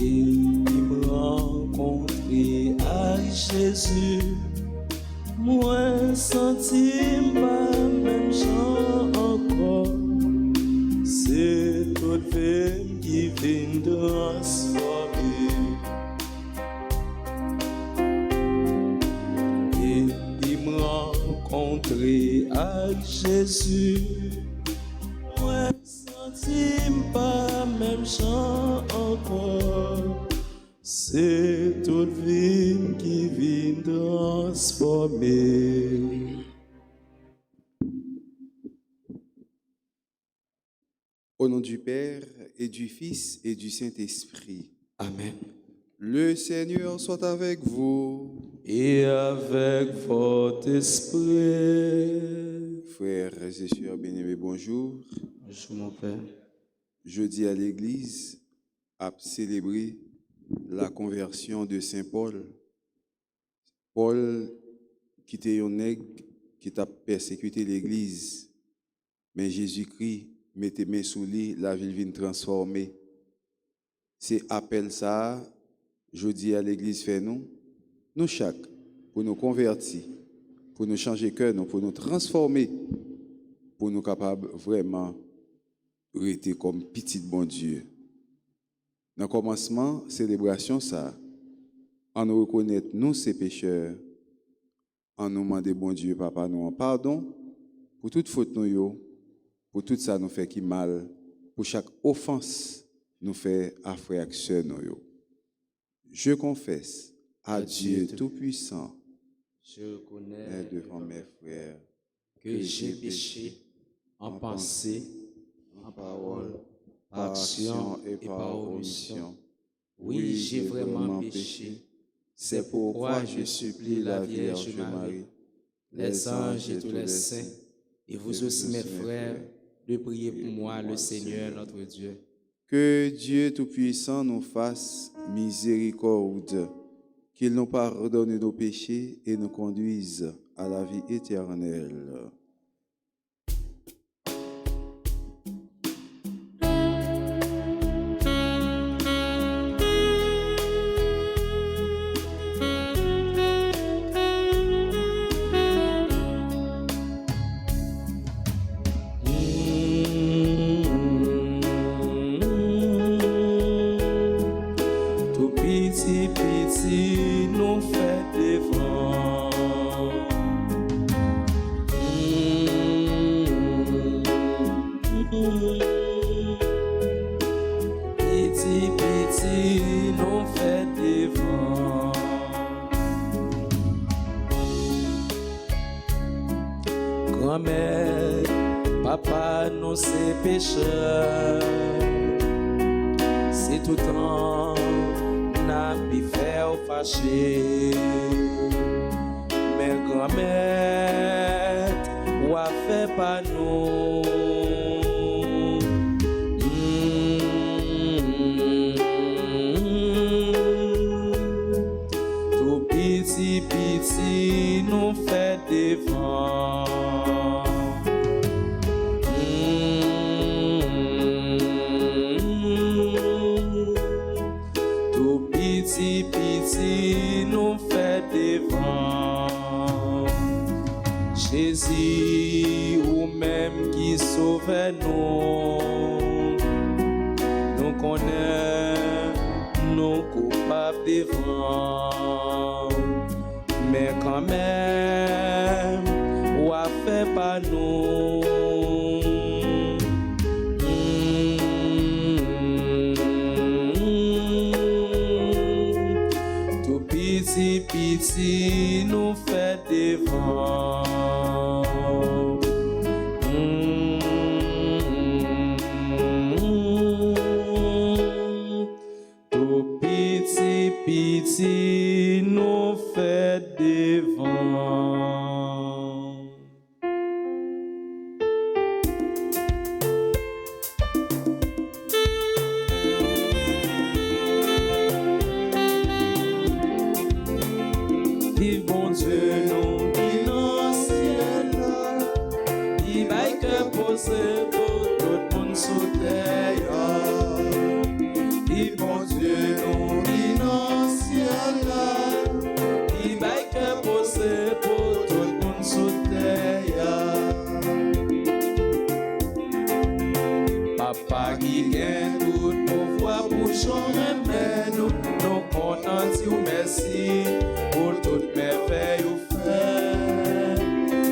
il me rencontré à Jésus. Moi senti pas même chant encore. C'est toute vie qui vient transformer. Et il me rencontré à Jésus. Moi senti pas même chant encore. C'est toute vie qui vient transformer. Au nom du Père et du Fils et du Saint-Esprit. Amen. Le Seigneur soit avec vous. Et avec votre esprit. Frères et sœurs bien-aimés, bonjour. Bonjour mon Père. Jeudi à l'église a célébré la conversion de Saint Paul. Paul qui était un nègre qui a persécuté l'église. Mais Jésus-Christ mettez main sous lui, la ville vient transformer. C'est appel ça, je dis à l'église fait nous chaque, pour nous convertir, pour nous changer cœur, pour nous transformer, pour nous capables vraiment rester comme petit bon Dieu. Dans le commencement, célébration ça, en nous reconnaître nous ces pécheurs, en nous demander bon Dieu, Papa, nous en pardon pour toute faute nous. Pour tout ça nous fait qui mal, pour chaque offense nous fait à frère et sœur nous. Je confesse à Dieu Tout-Puissant, je reconnais devant mes frères que j'ai péché en pensée, en parole, par action et par omission. Oui, j'ai vraiment péché. C'est pourquoi je supplie la Vierge Marie, les anges et tous les saints, et vous aussi mes frères, de prier pour moi, le Seigneur notre Dieu. Que Dieu Tout-Puissant nous fasse miséricorde, qu'il nous pardonne nos péchés et nous conduise à la vie éternelle. Grand-mère, papa, nous c'est pécheurs. C'est tout temps n'a pu faire fâcher. Mais grand-mère, ou a fait pas nous. Tout petit, petit, nous fait devant. Petit, petit, nous fait devant. Jésus, ou même qui sauve nous, nous connaît nos coupables devant. Mais quand même, ou a fait pas nous. Petit, petit, nous fait devant. Tout petit, petit, nous fait devant. Vive bon Dieu. Papa qui gagne tout pouvoir pour changer nous. Nous comptons dire merci pour toutes merveilles au fait.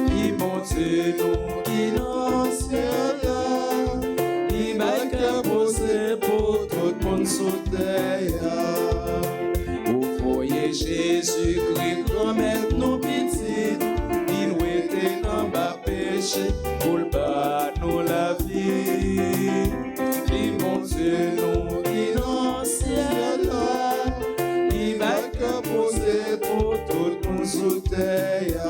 Qui bon Dieu nous qui dans ciel là. Qui va que poser pour tout le monde sous terre. Au foyer Jésus-Christ, remettre nos petites. Il nous était dans bas péché pour le bas nous la vie. Qui mon Dieu nous qui dans ciel là. Qui va que poser pour tout le monde sous terre.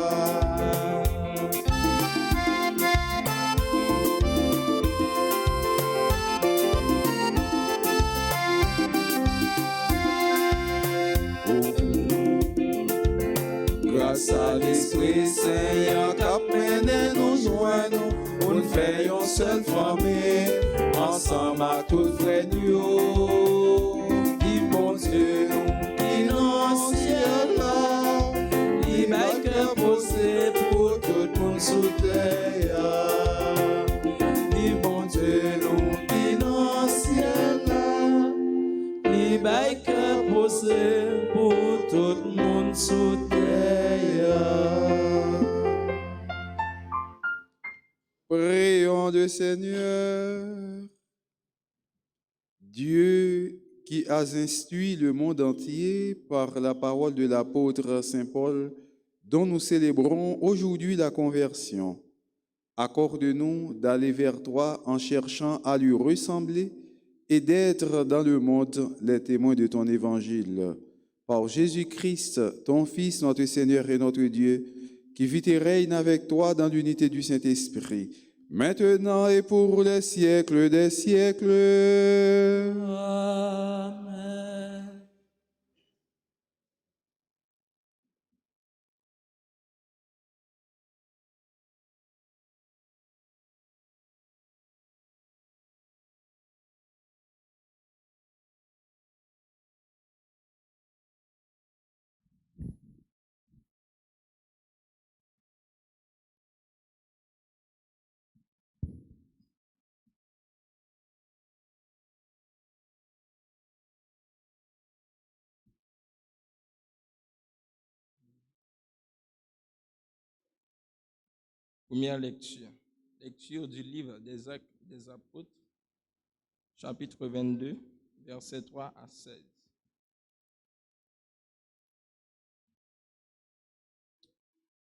Grâce à l'Esprit Seigneur qui mené nous joindre, nous faisons seule famille, ensemble à tout frère nous. Qui bon Dieu nous, qui dans le ciel là, qui va que poser pour tout le monde sous terre. Qui bon Dieu nous, qui dans le ciel là, qui va que poser pour tout le monde sous terre. Prions le Seigneur. Dieu qui has instruit le monde entier par la parole de l'apôtre Saint Paul, dont nous célébrons aujourd'hui la conversion, accorde-nous d'aller vers toi en cherchant à lui ressembler et d'être dans le monde les témoins de ton évangile. Par Jésus-Christ, ton Fils, notre Seigneur et notre Dieu, qui vit et règne avec toi dans l'unité du Saint-Esprit, maintenant et pour les siècles des siècles. Amen. Première lecture. Lecture du livre des Actes des Apôtres, chapitre 22, versets 3 à 16.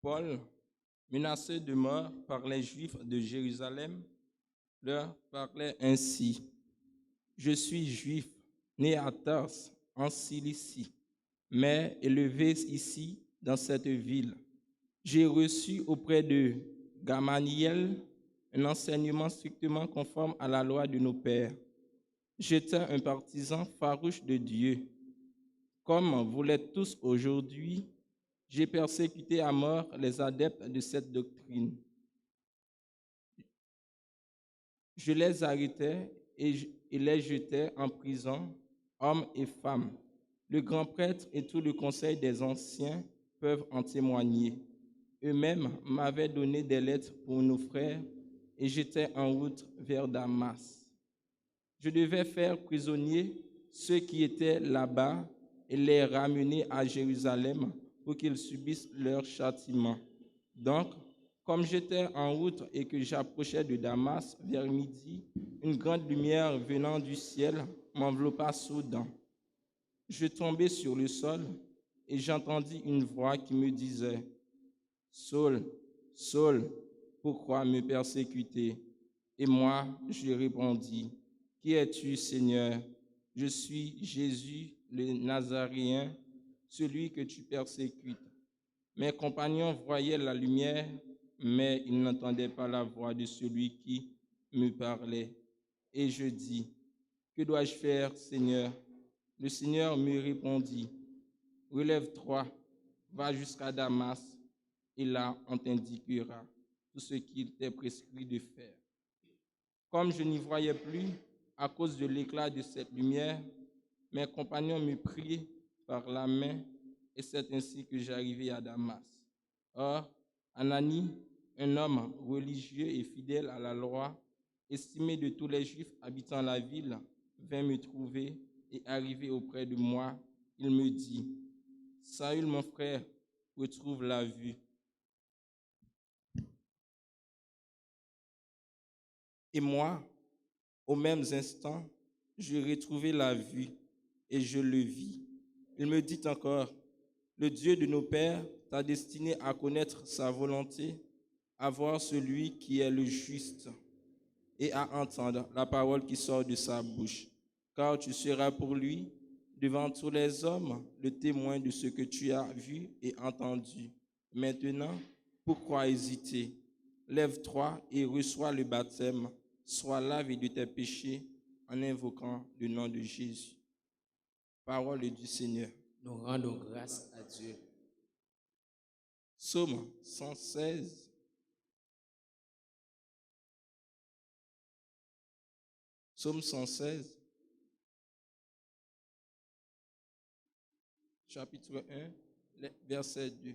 Paul, menacé de mort par les Juifs de Jérusalem, leur parlait ainsi. Je suis juif, né à Tars, en Cilicie, mais élevé ici, dans cette ville. J'ai reçu auprès de Gamaliel un enseignement strictement conforme à la loi de nos pères. J'étais un partisan farouche de Dieu. Comme vous l'êtes tous aujourd'hui, j'ai persécuté à mort les adeptes de cette doctrine. Je les arrêtais et les jetais en prison, hommes et femmes. Le grand prêtre et tout le conseil des anciens peuvent en témoigner. Eux-mêmes m'avaient donné des lettres pour nos frères et j'étais en route vers Damas. Je devais faire prisonnier ceux qui étaient là-bas et les ramener à Jérusalem pour qu'ils subissent leur châtiment. Donc, comme j'étais en route et que j'approchais de Damas vers midi, une grande lumière venant du ciel m'enveloppa soudain. Je tombai sur le sol et j'entendis une voix qui me disait « Saul, Saul, pourquoi me persécuter ?» Et moi, je répondis « Qui es-tu, Seigneur ? Je suis Jésus le Nazaréen, celui que tu persécutes. » Mes compagnons voyaient la lumière, mais ils n'entendaient pas la voix de celui qui me parlait. Et je dis, « Que dois-je faire, Seigneur ?» Le Seigneur me répondit, « Relève-toi, va jusqu'à Damas, et là on t'indiquera tout ce qu'il t'est prescrit de faire. » Comme je n'y voyais plus, à cause de l'éclat de cette lumière, mes compagnons me prirent par la main, et c'est ainsi que j'arrivai à Damas. Or, Ananie, un homme religieux et fidèle à la loi, estimé de tous les Juifs habitant la ville, vint me trouver et arrivé auprès de moi, il me dit, « Saül, mon frère, retrouve la vue. » Et moi, au même instant, je retrouvai la vue et je le vis. Il me dit encore, « Le Dieu de nos pères t'a destiné à connaître sa volonté, à voir celui qui est le juste et à entendre la parole qui sort de sa bouche. Car tu seras pour lui, devant tous les hommes, le témoin de ce que tu as vu et entendu. Maintenant, pourquoi hésiter? Lève-toi et reçois le baptême. Sois lavé de tes péchés en invoquant le nom de Jésus. » Parole du Seigneur. Nous rendons grâce à Dieu. Psaume 116. Psaume 116, chapitre 1, verset 2.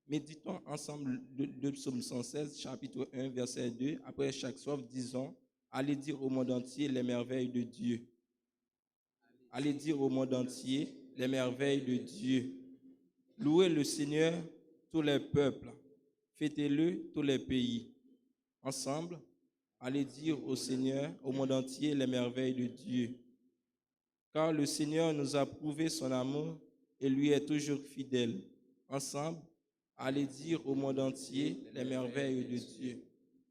Méditons ensemble le psaume 116, chapitre 1, verset 2. Après chaque strophe, disons, allez dire au monde entier les merveilles de Dieu. Allez dire au monde entier les merveilles de Dieu. Louez le Seigneur, tous les peuples. Fêtez-le, tous les pays. Ensemble, allez dire au Seigneur, au monde entier, les merveilles de Dieu. Car le Seigneur nous a prouvé son amour et lui est toujours fidèle. Ensemble, allez dire au monde entier les merveilles de Dieu.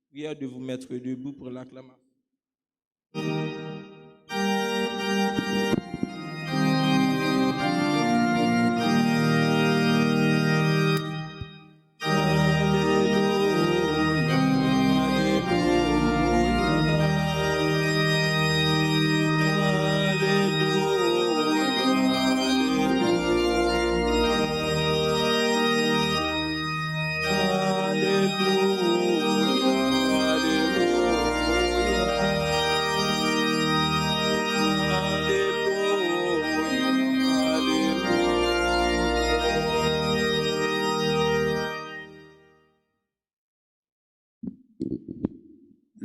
Prière de vous mettre debout pour l'acclamation.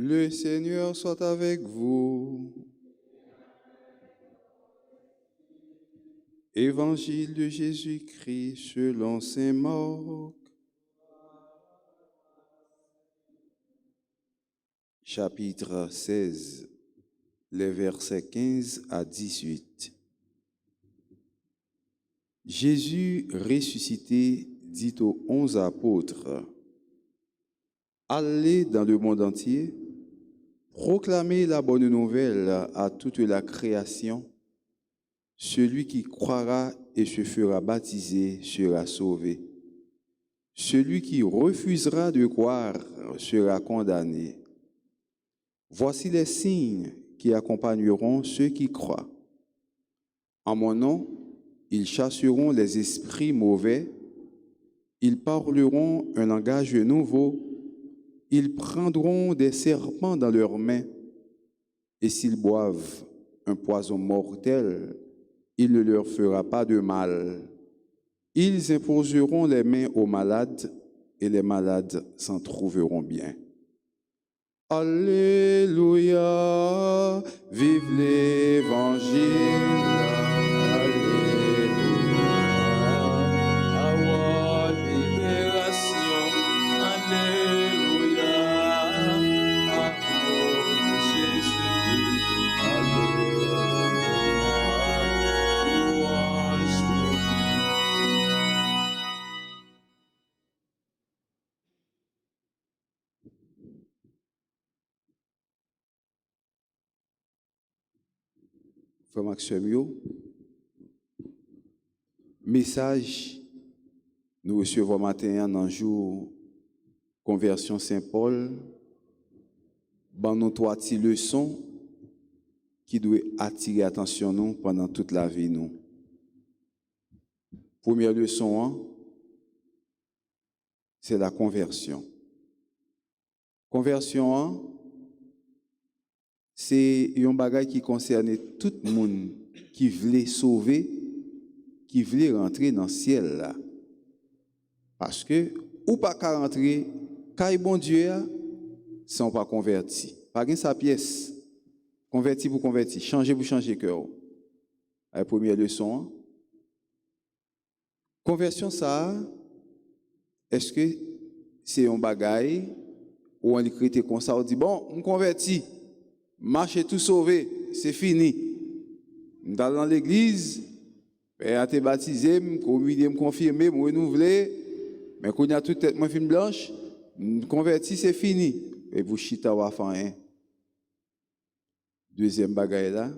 Le Seigneur soit avec vous. Évangile de Jésus-Christ selon saint Marc. Chapitre 16, les versets 15 à 18. Jésus ressuscité dit aux 11 apôtres, « Allez dans le monde entier, proclamez la bonne nouvelle à toute la création. Celui qui croira et se fera baptiser sera sauvé. Celui qui refusera de croire sera condamné. Voici les signes qui accompagneront ceux qui croient. En mon nom, ils chasseront les esprits mauvais, ils parleront un langage nouveau, ils prendront des serpents dans leurs mains, et s'ils boivent un poison mortel, il ne leur fera pas de mal. Ils imposeront les mains aux malades, et les malades s'en trouveront bien. Alléluia, vive l'Évangile. Alléluia, Our libération. Alléluia. Amour Jésus. Alléluia. Louange pour lui. Frère Maxime, message, nous recevons matin dans le jour Conversion Saint-Paul, dans nos 3 petites leçons qui doivent attirer l'attention nous pendant toute la vie. Nous. Première leçon, c'est la conversion. Conversion, c'est un bagage qui concerne tout le monde qui voulait sauver, qui voulait rentrer dans le ciel. Là. Parce que, ou pas qu'à rentrer, quand bon Dieu, sans pas converti. Pas gain sa pièce. Converti pour converti, changer pour changer cœur. La première leçon. Conversion ça, est-ce que c'est un bagaille ou on l'écrit comme ça, on dit bon, on converti, marcher tout sauvé, c'est fini. Dans l'église, père a été baptisé, communié, confirmé, renouvelé, mais quand il y a toute tête moi fin blanche, converti c'est fini. Et vous chita wa faire un. Deuxième bagaille là,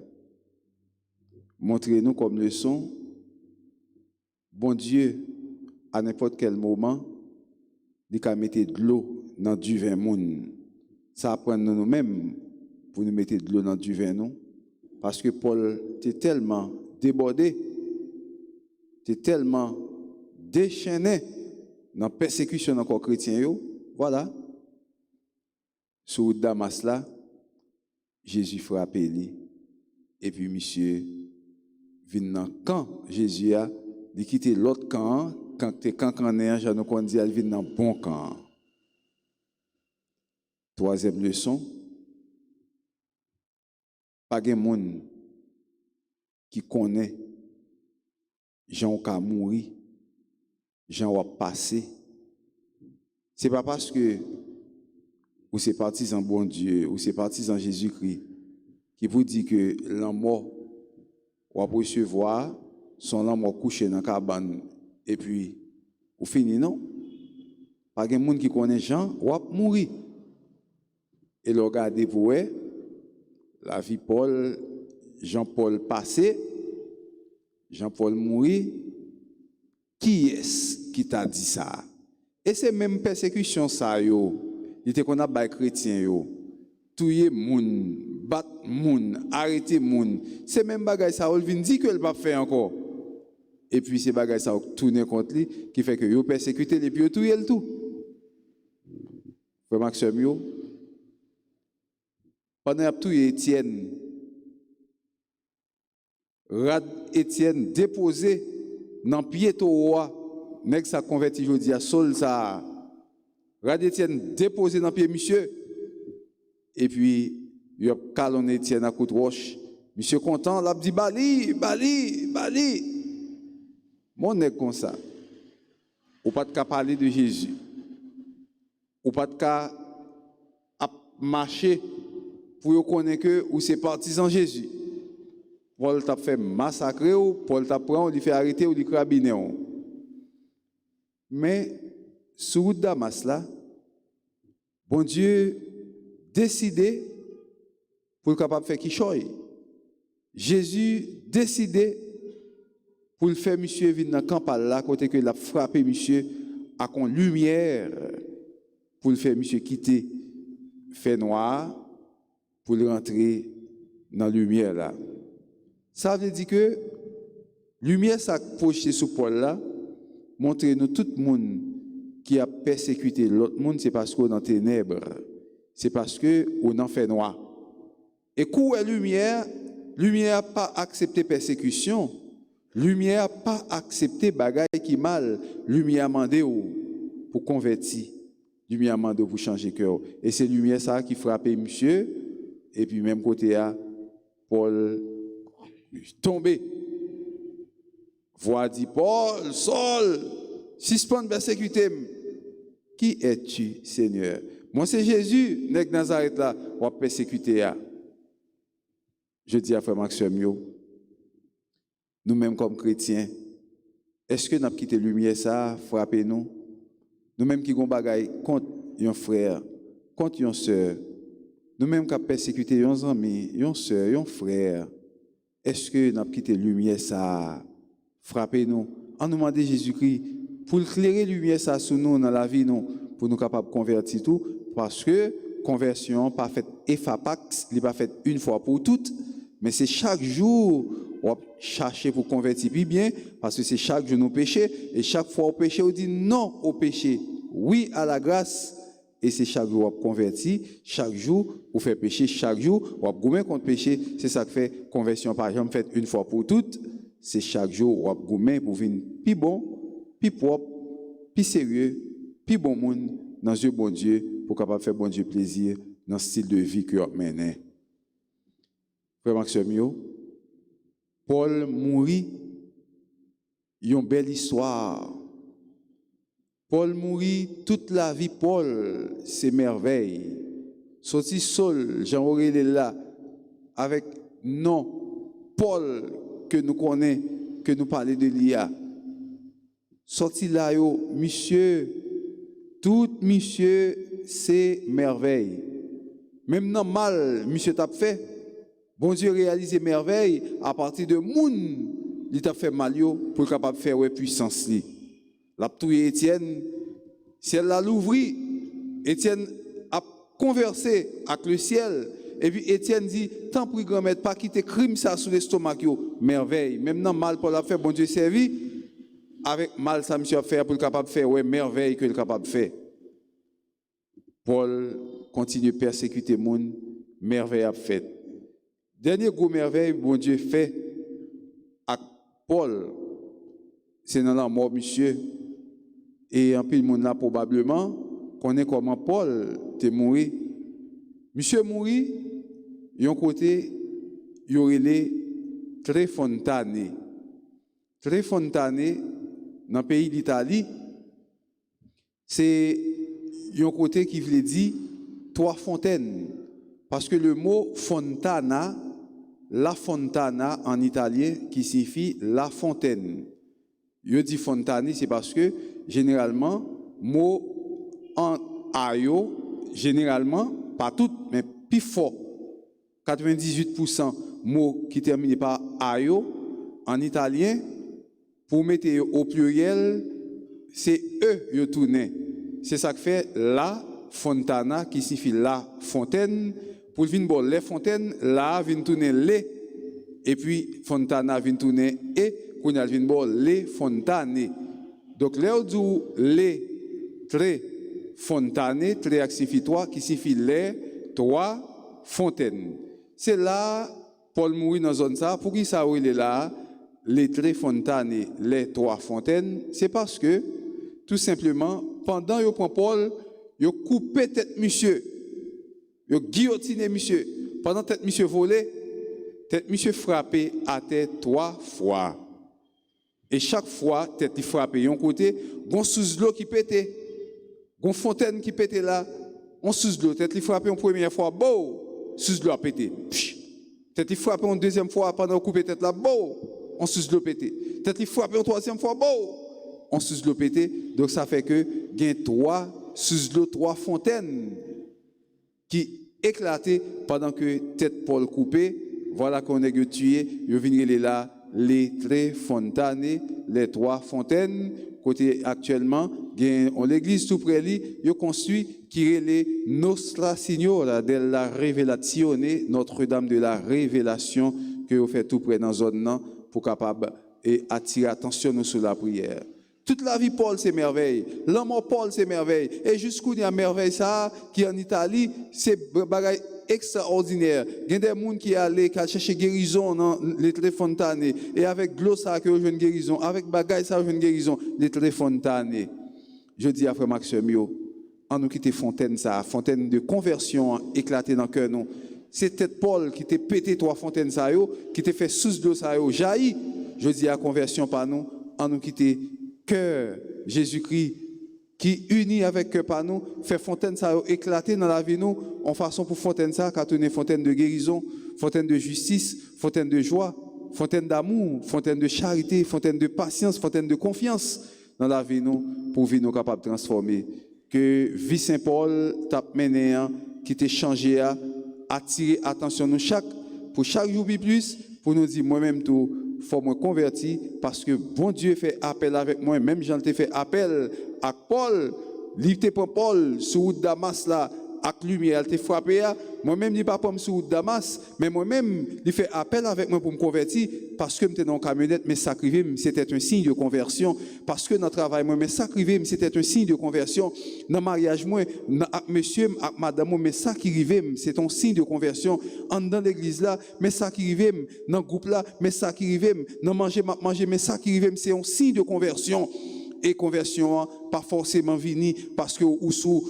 montrez-nous comme leçon, bon Dieu, à n'importe quel moment, il peut mettre de l'eau dans du vin moun. Ça apprend nous-mêmes pour nous mettre de l'eau dans du vin nous. Parce que Paul était tellement débordé, était tellement déchaîné dans la persécution encore chrétien. Voilà. Sous Damas là, Jésus frappe lui. Et puis, monsieur, vient dans le camp. Jésus a quitté l'autre camp. Quand tu es camp canéen, je nous dit, il vient dans le bon camp. Troisième leçon. Pas de monde qui connaît Jean qui a mouru, Jean qui a passé. Ce n'est pas parce que ou c'est partisan bon Dieu, ou c'est partisan Jésus-Christ, qui vous dit que l'homme mort va recevoir son homme couché dans la cabane et puis ou fini, non? Pas de monde qui connaît Jean va mourir. Et le regardez pour eux, la vie Paul, Jean-Paul passé, Jean-Paul mourir. Qui est-ce qui t'a dit ça? Et c'est même persécution ça yo. Il était qu'on a bay chrétien yo. Touyer moun, bat moun, arrêter moun. C'est même bagay ça il vient dire que le pas fait encore. Et puis c'est bagay ça tourner contre lui qui fait que yo persécuter les puis yo touyer le tout. Frère Maxime yo. Pendant a touyer Étienne, rad Étienne déposé dans pied au roi, nèg ça converti jodi a sol ça. Rad Étienne déposé dans pied monsieur. Et puis il a calonné Étienne à coup de roche. Monsieur content, l'a dit bali. Mon nèg comme ça. Ou pas de parler de Jésus. Ou pas de marcher pour connaître que ou c'est partisan Jésus. Paul t'a fait massacrer ou Paul t'a pris, on lui fait arrêter ou lui crabiner. Mais sur Damas là, bon Dieu décidé pour être capable de faire qui choisit. Jésus décidé pour le faire monsieur venir dans le camp là côté que il a frappé monsieur à con lumière pour le faire monsieur quitter fait noir pour le rentrer dans la lumière là. Ça veut dire que lumière ça projeté sur Paul là montre nous tout le monde qui a persécuté l'autre monde c'est parce qu'on est dans les ténèbres. C'est parce qu'on en fait noir. Et quand la lumière n'a pas accepté persécution, lumière n'a pas accepté bagaille qui mal, lumière a demandé pour convertir, lumière a demandé pour changer cœur. Et c'est lumière ça qui frappait monsieur, et puis même côté à Paul tombé. Voix dit Paul, Saul, suspend persécuter. Qui es-tu, Seigneur? Moi, c'est Jésus, nèg Nazareth là, ou a persécuté. Je dis à frère Maxime, nous-mêmes comme chrétiens, est-ce que nous avons quitté la lumière ça, frappé nous? Nous-mêmes qui avons bagaille contre un frère, contre une soeur, nous-mêmes qui avons persécuté un ami, une soeur, un frère, est-ce que nous avons quitté la lumière ça, frappé nous? En nous demandant Jésus-Christ pour éclairer la lumière ça sur nous dans la vie, nous, pour nous capables de convertir tout. Parce que conversion pas faite effapax, il n'est pas faite une fois pour toutes, mais c'est chaque jour on chercher pour convertir plus bien, parce que c'est chaque jour nos péchés, et chaque fois au péché, on dit non au péché, oui à la grâce, et c'est chaque jour on convertit, chaque jour on fait péché, chaque jour on gourmet contre péché, c'est ça qui fait conversion par exemple faite une fois pour toutes, c'est chaque jour on gourmet pour venir plus bon, plus propre, plus sérieux, plus bon monde dans Dieu bon Dieu. pour capable faire bon Dieu plaisir dans le style de vie que vous menez. Frère Maxime, Paul mourit, une belle histoire. Paul mourit, toute la vie, Paul, c'est merveille. Sorti seul, Jean-Aurélien est là, avec non, Paul, que nous connaissons, que nous parlons de l'IA. Sorti là, monsieur, tout monsieur, c'est merveille. Même dans mal, monsieur t'a fait. Bon Dieu réalise merveille à partir de moun, il t'a fait mal pour capable faire puissance li. La touye Étienne, si elle l'a l'ouvri, Étienne a conversé avec le ciel. Et puis Étienne dit, tant pis grand-mère, pas quitter crime ça sous l'estomac, merveille. Même dans mal pour la faire, bon Dieu servi, avec mal ça monsieur a fait pour le capable de faire, merveille que le capable de faire. Paul continue à persécuter les gens, merveille a fait. Dernier gros merveille, bon Dieu fait à Paul, c'est dans la mort, monsieur. Et un peu de monde là, probablement, connaît comment Paul est mort. Monsieur mourit, d'un côté, il y aurait les très fontanés. Très fontanés, dans le pays d'Italie, c'est un côté qui veut dire trois fontaines. Parce que le mot fontana, la fontana en italien, qui signifie la fontaine. Je dis fontani, c'est parce que généralement, mot en ayo, généralement, pas tout, mais plus fort. 98% mots qui terminent par ayo, en italien, pour mettre au pluriel, c'est eux qui tournent. C'est ça que fait la fontana, qui signifie la fontaine. Pour venir bon, les fontaines, là, vient tourner les, et puis fontana vient tourner et, qu'on a vient bon, les fontanes. Donc, là, où les très fontanes, très actifitoires, qui signifie les trois fontaines. C'est là, Paul mourit dans zone ça. Pour qui ça, il est là, les très fontanes, les trois fontaines, c'est parce que, tout simplement, pendant qu'il prend Paul, il a coupé tête monsieur. Il a guillotiné monsieur. Pendant que monsieur volé, tête monsieur frappé à tête 3 fois. Et chaque fois, tête il frappé un côté, gon sous l'eau qui pétait. Gon fontaine qui pétait là, on sous l'eau, tête il frappé une première fois, beau, sous l'eau a pété. Tête il frappé une deuxième fois pendant couper tête là, beau, on sous l'eau pété. Tête il frappé une troisième fois, beau, on sous l'eau pété. Donc ça fait que gain 3 sous l'eau 3 fontaines qui éclaté pendant que tête Paul coupé, voilà qu'on est tué, il vient là les très fontanes, les 3 fontaines, côté actuellement, on l'église tout près lui, il construit qui est les Nostra Signora della Rivelazione, Notre-Dame de la Révélation, que vous faites tout près dans la zone pour capable et attirer attention sur la prière. Toute la vie Paul c'est merveille, l'amour Paul c'est merveille, et jusqu'où il y a merveille ça qui en Italie c'est bagaille extraordinaire. Il y a des gens qui allaient chercher guérison dans les très fontanes et avec l'eau ça que je une guérison, avec bagaille ça une guérison, les très fontanes. Je dis à frère Maxime, en nous quitter fontaine ça, fontaine de conversion éclatée dans le cœur nous. C'est peut-être Paul qui t'a pété 3 fontaines ça qui t'a fait sous l'eau ça jaillit. Je dis à conversion par nous, en nous quitter cœur Jésus-Christ qui unit avec cœur par nous, fait fontaine ça éclater dans la vie nous, en façon pour fontaine ça, qu'a tourné fontaine de guérison, fontaine de justice, fontaine de joie, fontaine d'amour, fontaine de charité, fontaine de patience, fontaine de confiance dans la vie nous, pour vie nous capable de transformer. Que vie Saint-Paul t'a mené, qui t'a changé, attirer attention nous pour chaque jour plus, pour nous dire moi-même tout, faut me convertir parce que bon Dieu fait appel avec moi, même Jean te fait appel à Paul, livre pour Paul sur route Damas là, avec lumière, elle te frappé, moi-même je pas comme sur route Damas, mais moi-même il fait appel avec moi pour me convertir parce que j'étais dans la camionnette, mais sacrifié, c'était un signe de conversion, parce que dans le travail, moi, mais sacrifié, c'était un signe de conversion, dans le mariage, moi, monsieur, madame, mais sacrifié, c'est un signe de conversion, dans l'église là, mais sacrifié, dans le groupe là, mais sacrifié, dans manger, mais sacrifié, c'est un signe de conversion. Et conversion, pas forcément vini parce que ou sous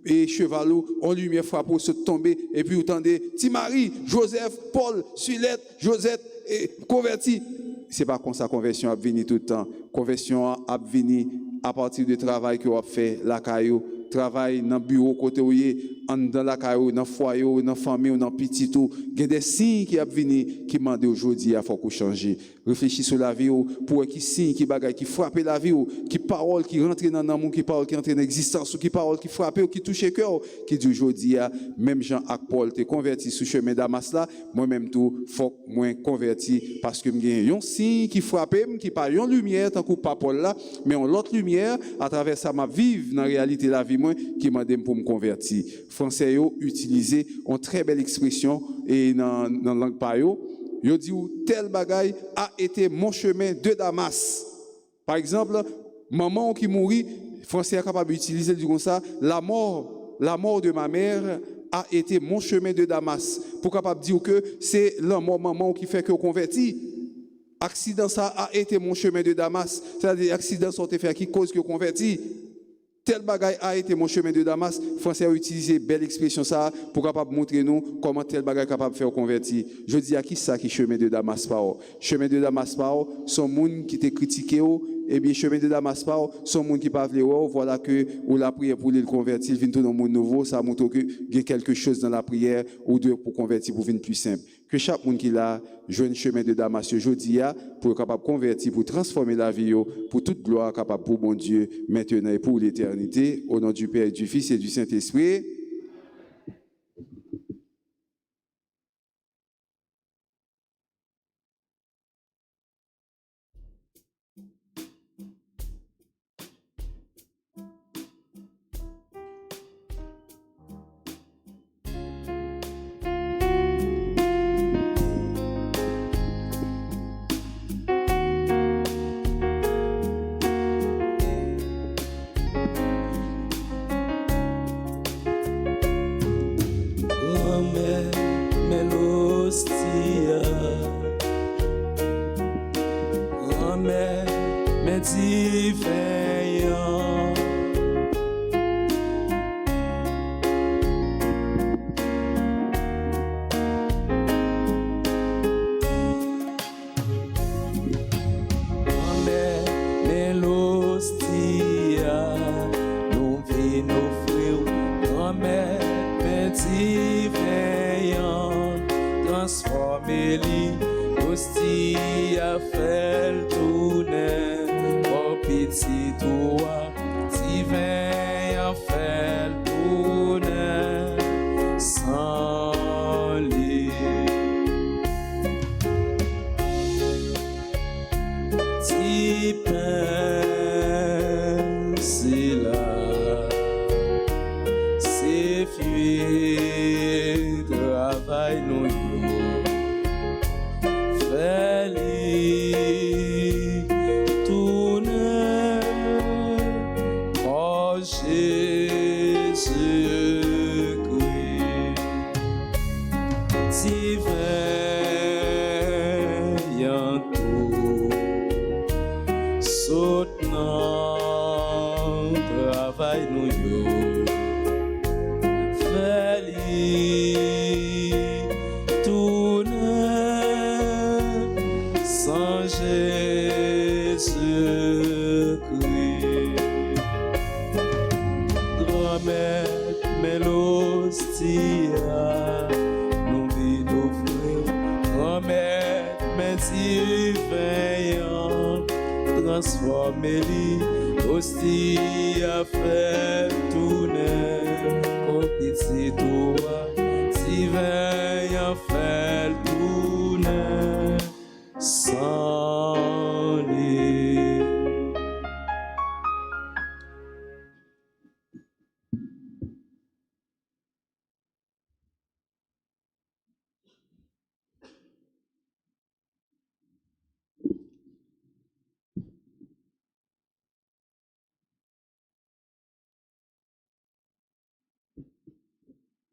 et cheval en lumière frappe se tomber et puis vous entendez Marie, Joseph, Paul, Sulette, Josette et converti. C'est pas comme ça conversion a venir tout le temps. Conversion a venir à partir du travail que vous avez fait la caillou, travail dans le bureau côté où dans la caillou, dans le foyer, dans la famille, dans le petit tout, il y a des signes qui a venir qui demandent aujourd'hui il faut qu'on change. Réfléchis sur la vie pour qui signe qui bagaille qui frappe la vie qui parole qui rentre dans l'amour qui parole qui entre dans l'existence qui parole qui frappe qui touche le cœur qui dit aujourd'hui même Jean et Paul t'es converti sur chemin Damas là moi même tout faut moins converti parce que j'ai un signe qui frappe qui pas une lumière tant que pas Paul là mais on l'autre lumière à travers ça m'a vivre dans la réalité la vie moi qui m'a demandé pour me convertir. Français yo utiliser une très belle expression et dans langue pa yo il dit tel bagaille a été mon chemin de Damas. Par exemple, maman qui mourit, français est capable d'utiliser du comme ça, la mort de ma mère a été mon chemin de Damas. Pour capable dire que c'est la mort maman qui fait que vous converti. Accident ça a été mon chemin de Damas. C'est-à-dire accident sont fait qui cause que vous converti. Tel bagaille a été mon chemin de Damas. Français a utilisé belle expression ça pour capable montrer nous comment tel bagaille capable faire convertir. Je dis à qui ça qui chemin de Damas pas. Chemin de Damas pas, son monde qui t'a critiqué et bien chemin de Damas pas, son monde qui pas vle voilà que ou la prière pour le convertir, vient tout dans monde nouveau, ça montre que il y a quelque chose dans la prière ou deux pour convertir pour venir plus simple. Que chaque monde qui l'a joint chemin de Damas aujourd'hui pour être capable de convertir, pour transformer la vie, pour toute gloire capable pour mon Dieu, maintenant et pour l'éternité, au nom du Père, du Fils et du Saint-Esprit.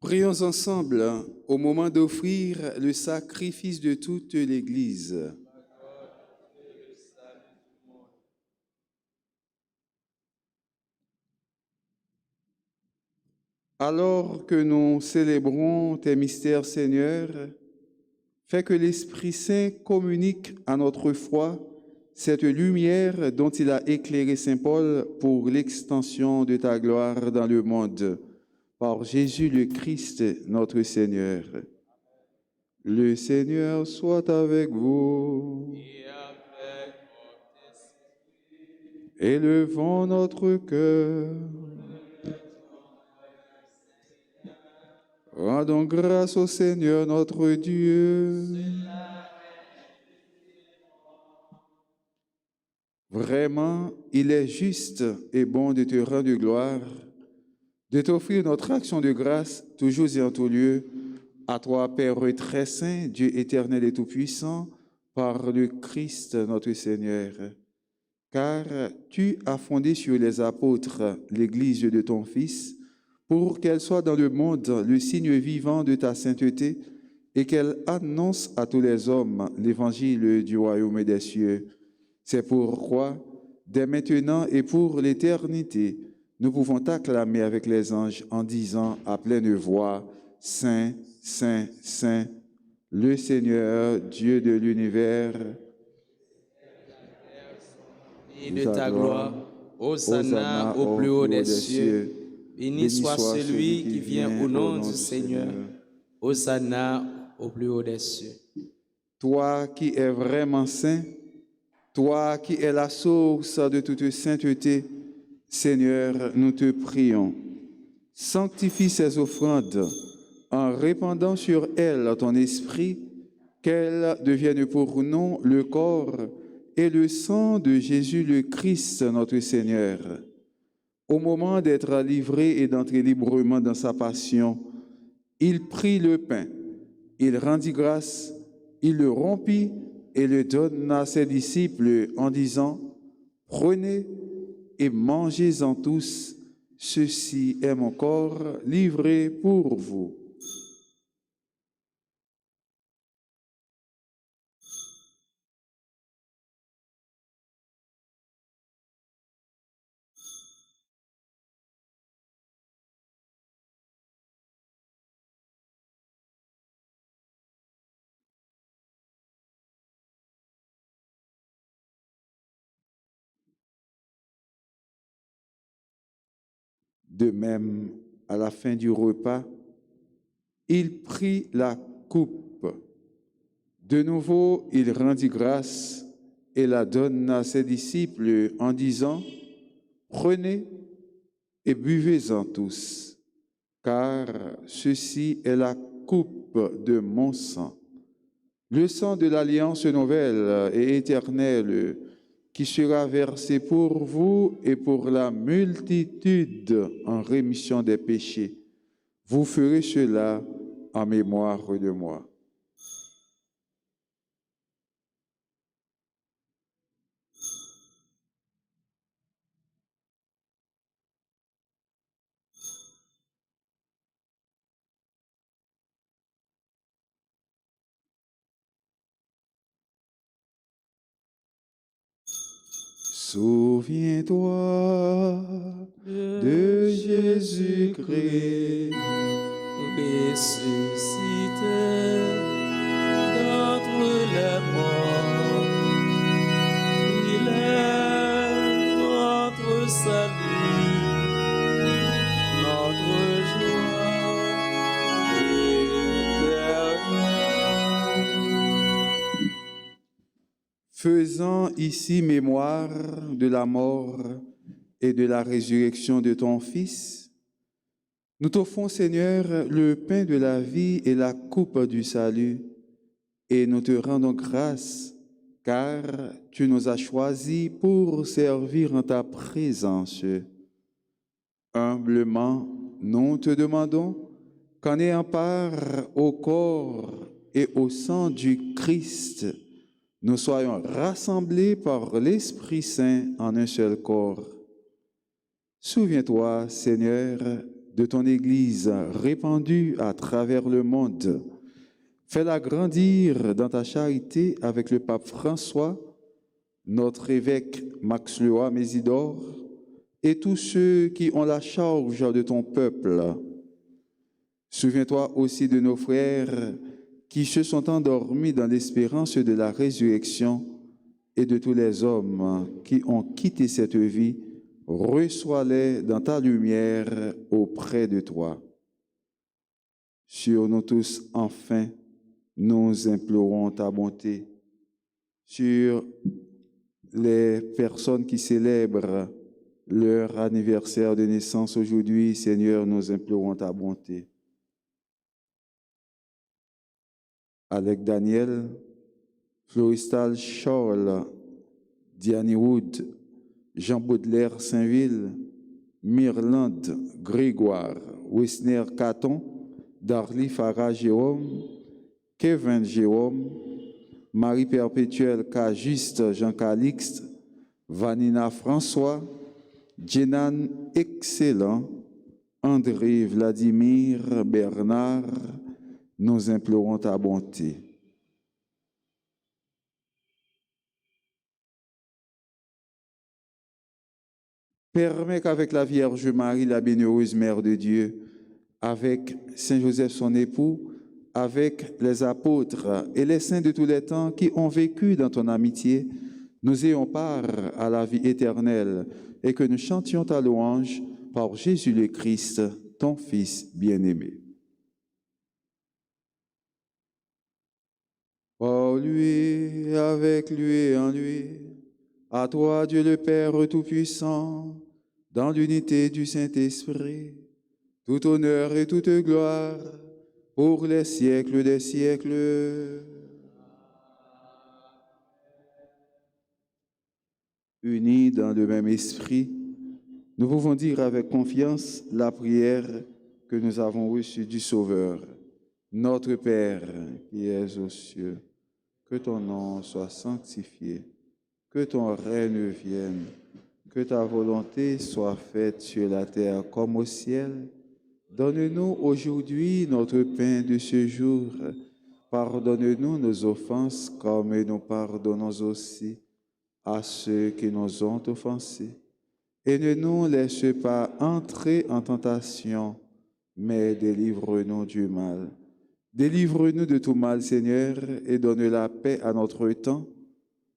Prions ensemble au moment d'offrir le sacrifice de toute l'Église. Alors que nous célébrons tes mystères, Seigneur, fais que l'Esprit Saint communique à notre foi cette lumière dont il a éclairé Saint Paul pour l'extension de ta gloire dans le monde. Par Jésus le Christ, notre Seigneur. Le Seigneur soit avec vous. Élevons notre cœur. Rendons grâce au Seigneur notre Dieu. Vraiment, il est juste et bon de te rendre gloire, de t'offrir notre action de grâce, toujours et en tout lieu, à toi, Père très saint, Dieu éternel et tout-puissant, par le Christ notre Seigneur. Car tu as fondé sur les apôtres l'Église de ton Fils, pour qu'elle soit dans le monde le signe vivant de ta sainteté et qu'elle annonce à tous les hommes l'évangile du royaume des cieux. C'est pourquoi, dès maintenant et pour l'éternité, nous pouvons t'acclamer avec les anges en disant à pleine voix, Saint, Saint, Saint, le Seigneur, Dieu de l'univers. Et de ta gloire, Hosanna au plus haut des cieux. Béni soit celui qui vient au nom du Seigneur. Hosanna au plus haut des cieux. Toi qui es vraiment saint, toi qui es la source de toute sainteté, Seigneur, nous te prions. Sanctifie ces offrandes en répandant sur elles ton esprit, qu'elles deviennent pour nous le corps et le sang de Jésus le Christ, notre Seigneur. Au moment d'être livré et d'entrer librement dans sa passion, il prit le pain, il rendit grâce, il le rompit et le donna à ses disciples en disant, « Prenez et mangez-en tous, ceci est mon corps livré pour vous. » De même, à la fin du repas, il prit la coupe. De nouveau, il rendit grâce et la donna à ses disciples en disant, « Prenez et buvez-en tous, car ceci est la coupe de mon sang, le sang de l'alliance nouvelle et éternelle, qui sera versé pour vous et pour la multitude en rémission des péchés. Vous ferez cela en mémoire de moi. » Souviens-toi de Jésus-Christ, ressuscité d'entre les morts. Il est notre salut, notre joie éternelle. faisant ici mémoire de la mort et de la résurrection de ton Fils, nous t'offrons, Seigneur, le pain de la vie et la coupe du salut, et nous te rendons grâce, car tu nous as choisis pour servir en ta présence. Humblement, nous te demandons qu'en ayant part au corps et au sang du Christ, nous soyons rassemblés par l'Esprit Saint en un seul corps. Souviens-toi, Seigneur, de ton Église répandue à travers le monde. Fais-la grandir dans ta charité avec le pape François, notre évêque Max Loa Mésidor et tous ceux qui ont la charge de ton peuple. Souviens-toi aussi de nos frères qui se sont endormis dans l'espérance de la résurrection et de tous les hommes qui ont quitté cette vie. Reçois-les dans ta lumière auprès de toi. Sur nous tous, enfin, nous implorons ta bonté. Sur les personnes qui célèbrent leur anniversaire de naissance aujourd'hui, Seigneur, nous implorons ta bonté. Alec Daniel, Floristal Charles, Diane Wood, Jean Baudelaire Saint-Ville, Mirlande Grégoire, Wissner Caton, Darly Farah Jérôme, Kevin Jérôme, Marie-Perpétuelle Cajuste Jean Calixte, Vanina François, Jenan Excellent, André Vladimir Bernard, nous implorons ta bonté. Permets qu'avec la Vierge Marie, la bienheureuse Mère de Dieu, avec Saint Joseph son époux, avec les apôtres et les saints de tous les temps qui ont vécu dans ton amitié, nous ayons part à la vie éternelle et que nous chantions ta louange par Jésus le Christ, ton Fils bien-aimé. Par lui, avec lui et en lui, à toi, Dieu le Père Tout-Puissant, dans l'unité du Saint-Esprit, tout honneur et toute gloire pour les siècles des siècles. Unis dans le même esprit, nous pouvons dire avec confiance la prière que nous avons reçue du Sauveur. Notre Père qui es aux cieux, que ton nom soit sanctifié, que ton règne vienne, que ta volonté soit faite sur la terre comme au ciel. Donne-nous aujourd'hui notre pain de ce jour. Pardonne-nous nos offenses comme nous pardonnons aussi à ceux qui nous ont offensés. Et ne nous laisse pas entrer en tentation, mais délivre-nous du mal. Délivre-nous de tout mal, Seigneur, et donne la paix à notre temps.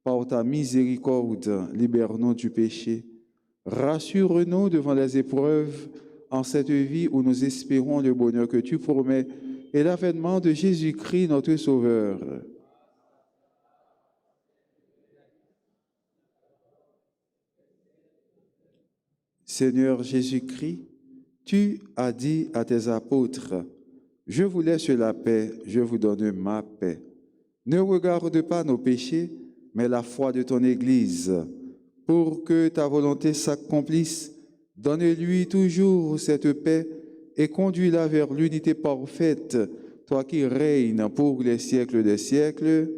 Par ta miséricorde, libère-nous du péché. Rassure-nous devant les épreuves en cette vie où nous espérons le bonheur que tu promets et l'avènement de Jésus-Christ, notre Sauveur. Seigneur Jésus-Christ, tu as dit à tes apôtres, « Je vous laisse la paix, je vous donne ma paix. Ne regarde pas nos péchés, mais la foi de ton Église. Pour que ta volonté s'accomplisse, donne-lui toujours cette paix et conduis-la vers l'unité parfaite, toi qui règnes pour les siècles des siècles.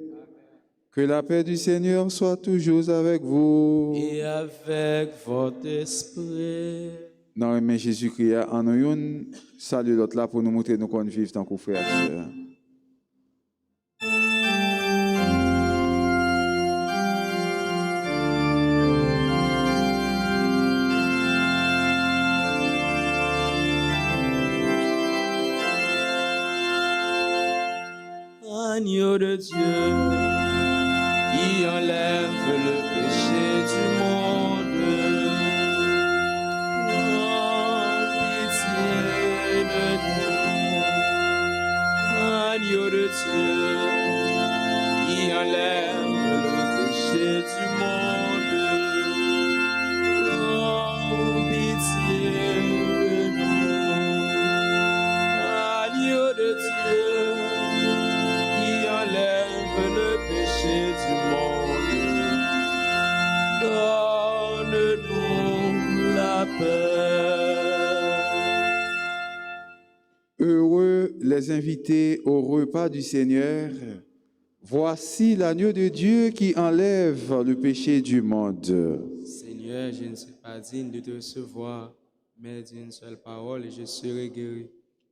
Que la paix du Seigneur soit toujours avec vous. Et avec votre esprit. Non, mais Jésus-Christ, en nous, salut l'autre là pour nous montrer nous qu'on vit tant qu'au frère et sœur. Agneau de Dieu, qui enlève le péché du monde, prends pitié de nous. Agneau de Dieu, qui enlève le péché du monde, prends pitié de nous. Agneau de Dieu, enlève le péché du monde, donne-nous la paix. Heureux les invités au repas du Seigneur. Voici l'agneau de Dieu qui enlève le péché du monde. Seigneur, je ne suis pas digne de te recevoir, mais d'une seule parole et je serai guéri.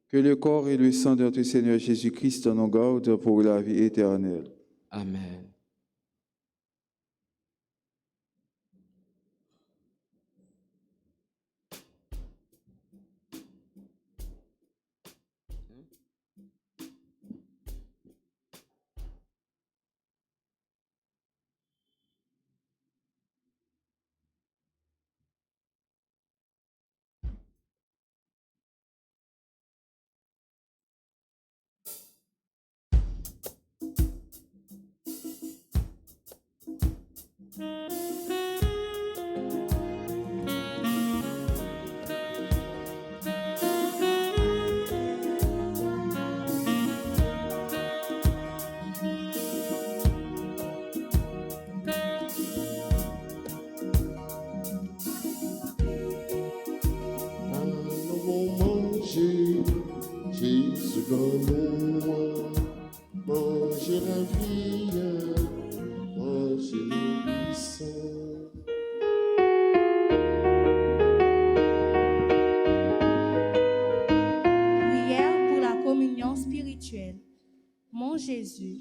Que le corps et le sang de notre Seigneur Jésus-Christ nous gardent pour la vie éternelle. Amen. Manger la vie, manger l'obéissance. Prière pour la communion spirituelle. Mon Jésus,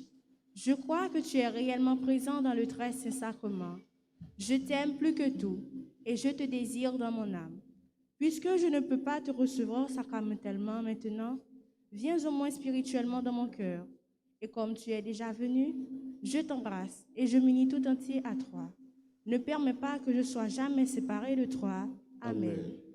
je crois que tu es réellement présent dans le très saint sacrement. Je t'aime plus que tout et je te désire dans mon âme. Puisque je ne peux pas te recevoir sacramentellement maintenant, viens au moins spirituellement dans mon cœur. Et comme tu es déjà venu, je t'embrasse et je m'unis tout entier à toi. Ne permets pas que je sois jamais séparé de toi. Amen. Amen.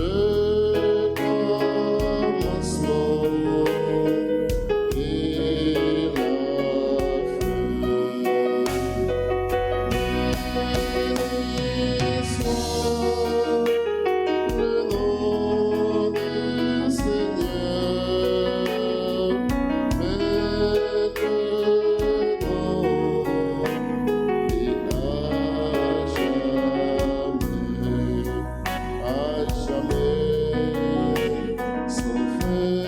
le commencement et la fin. Béni soit le nom du Seigneur, maintenant et à jamais, sans fin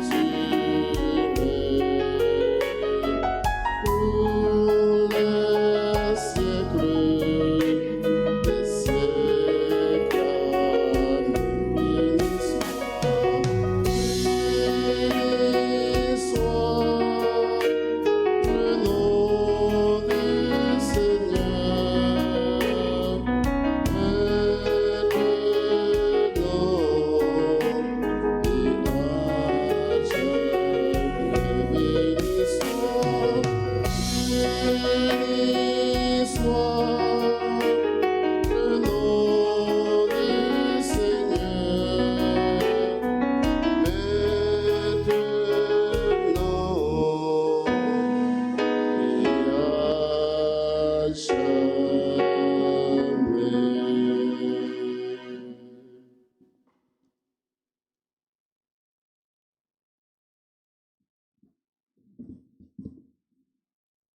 tu pour les siècles des siècles. Béni soit le nom du Seigneur, maintenant et à jamais. Béni soit le nom du Seigneur, maintenant et à jamais.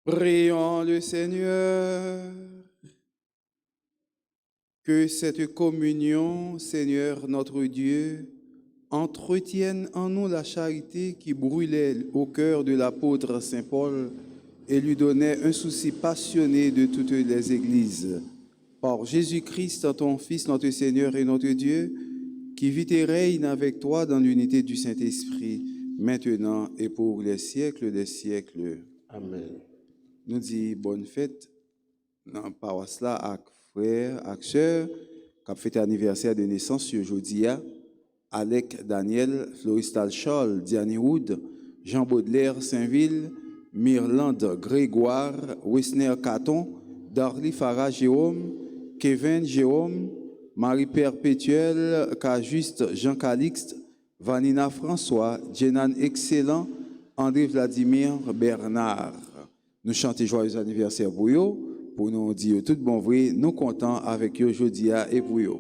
Prions le Seigneur. Que cette communion, Seigneur notre Dieu, entretienne en nous la charité qui brûlait au cœur de l'apôtre Saint Paul et lui donnait un souci passionné de toutes les églises. Par Jésus-Christ, ton Fils, notre Seigneur et notre Dieu, qui vit et règne avec toi dans l'unité du Saint-Esprit, maintenant et pour les siècles des siècles. Amen. Nous disons bonne fête dans la paroisse là avec frères, avec sœurs, qui ont fêté l'anniversaire de naissance aujourd'hui, Alec Daniel, Floristal Charles, Diane Wood, Jean Baudelaire Saint-Ville, Myrlande Grégoire, Wesner Caton, Darly Farah Jérôme, Kevin Jérôme, Marie Perpétuelle, Cajuste Jean Calixte, Vanina François, Jenan Excellent, André Vladimir Bernard. Nous chantons joyeux anniversaire pour eux, pour nous dire tout bon vrai, nous comptons avec eux aujourd'hui et pour eux.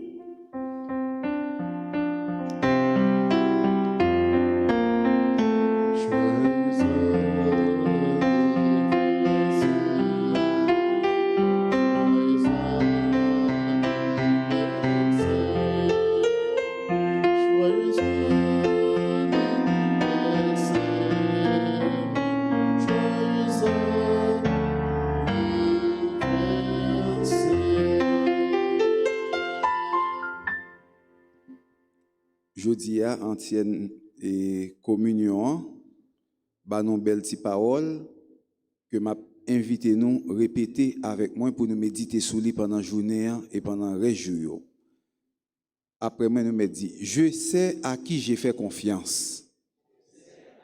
Jeudi à ancienne et communion, bah non belle petite parole que m'a invité nous répéter avec moi pour nous méditer sur lui pendant la journée et pendant le jour. Après moi nous me dit, je sais à qui j'ai fait confiance.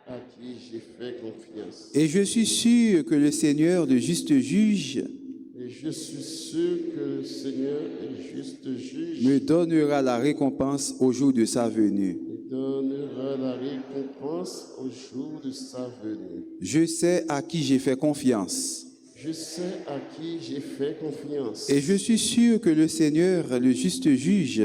À qui j'ai fait confiance. Et je suis sûr que le Seigneur, le juste juge, Et je suis sûr que le Seigneur est juste juge. me donnera la récompense au jour de sa venue. Il donnera la récompense au jour de sa venue. Je sais à qui j'ai fait confiance. Je sais à qui j'ai fait confiance. Et je suis sûr que le Seigneur, le juste juge,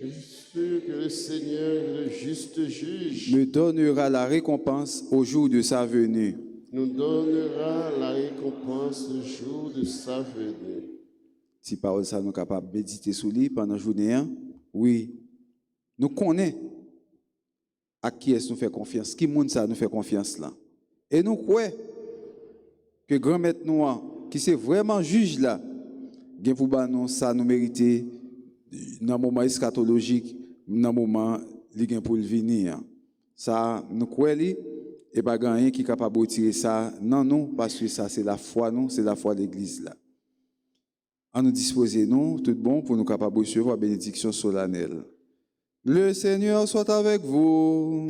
Je suis sûr que le Seigneur est le juste juge. me donnera la récompense au jour de sa venue. Nous donnera la récompense le jour de sa venue. Si parole ça nous capable de méditer sur lui pendant la journée, oui, nous connaissons à qui est-ce nous fait confiance, qui monde ça nous fait confiance là. Et nous croyons que grand maître noir, qui c'est vraiment juge là, gen pour ba nous ça nous mériter dans le moment eschatologique, dans le moment li gen pour le venir. Ça nous croyons et pas rien qui est capable de retirer ça non nous parce que ça c'est la foi nous, c'est la foi de l'église là. En nous disposer nous tout bon pour nous capables de recevoir la bénédiction solennelle. Le Seigneur soit avec vous.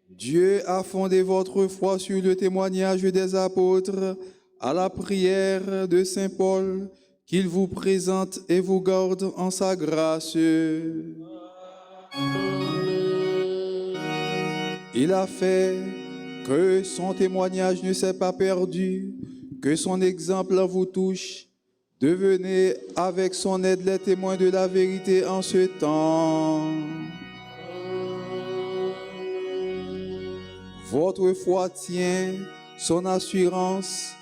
Dieu a fondé votre foi sur le témoignage des apôtres à la prière de Saint Paul qu'il vous présente et vous garde en sa grâce. Il a fait que son témoignage ne s'est pas perdu, que son exemple vous touche. Devenez avec son aide les témoins de la vérité en ce temps. Votre foi tient son assurance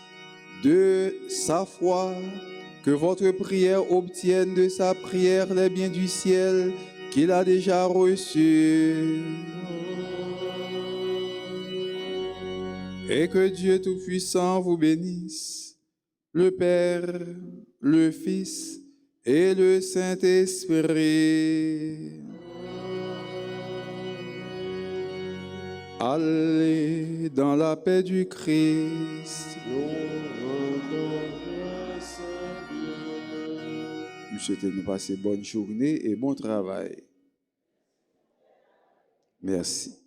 de sa foi, que votre prière obtienne de sa prière les biens du ciel qu'il a déjà reçus. Et que Dieu Tout-Puissant vous bénisse, le Père, le Fils et le Saint-Esprit. Allez dans la paix du Christ. Nous rendons grâce à Dieu. Nous souhaitons nous passer bonne journée et bon travail. Merci.